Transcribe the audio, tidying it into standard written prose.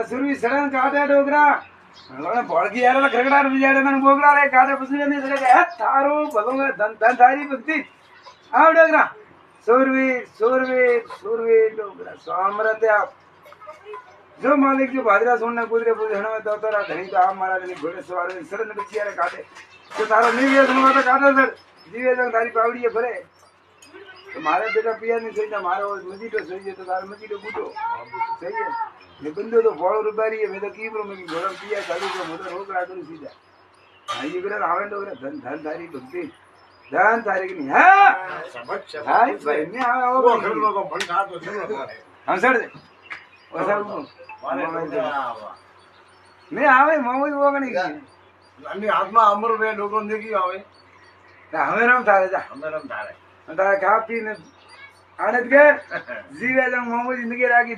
સુરવી sudden કાઢે ડોગરા ભોળકી યાર ખરગડા વિજાડે મને બોગડા રે કાઢે પછી ને સડે હે તારું ભલું ધન ધન થારી ભક્તિ આવ ડોગરા સુરવી સુરવી સુરવી ડોગરા સામરતે આવ જો માલિક જો ભાદરા સોણ ને કુદરે પૂજે હણવે તો તારા ધણી તો આ મારા ની ઘોડે સવારે સડન પછી યાર કાઢે તો તારો નિવેદ નો તો કાઢે સર નિવેદ તારી પાવડીએ ભરે તો મારે બેટા પિયા ની થઈ જાય મારો મજીટો થઈ જાય તો તારો મજીટો બૂટો થઈ જાય ને બંદો તો ફોળો રૂબારી મેં તો કીબરો મેં ગરમ પિયા ચાલુ તો મોટો રોગ રાખું સીધા આઈ કરે આવે તો ધન ધન તારી ભક્તિ ધન તારી ની હા હાય ભાઈ મે આવે ઓ ઘરનો કો ભણ ખાતો છે હંસડ દે ઓસા મે આવે મોય વગણી આની હાથમાં અમર બે લોકો દેખી આવે હવે રામ તારે જા અમે રમ ધારે તારે ખા પીને આનંદ કર જીવે જંગ મોમો જિંદગી રાખી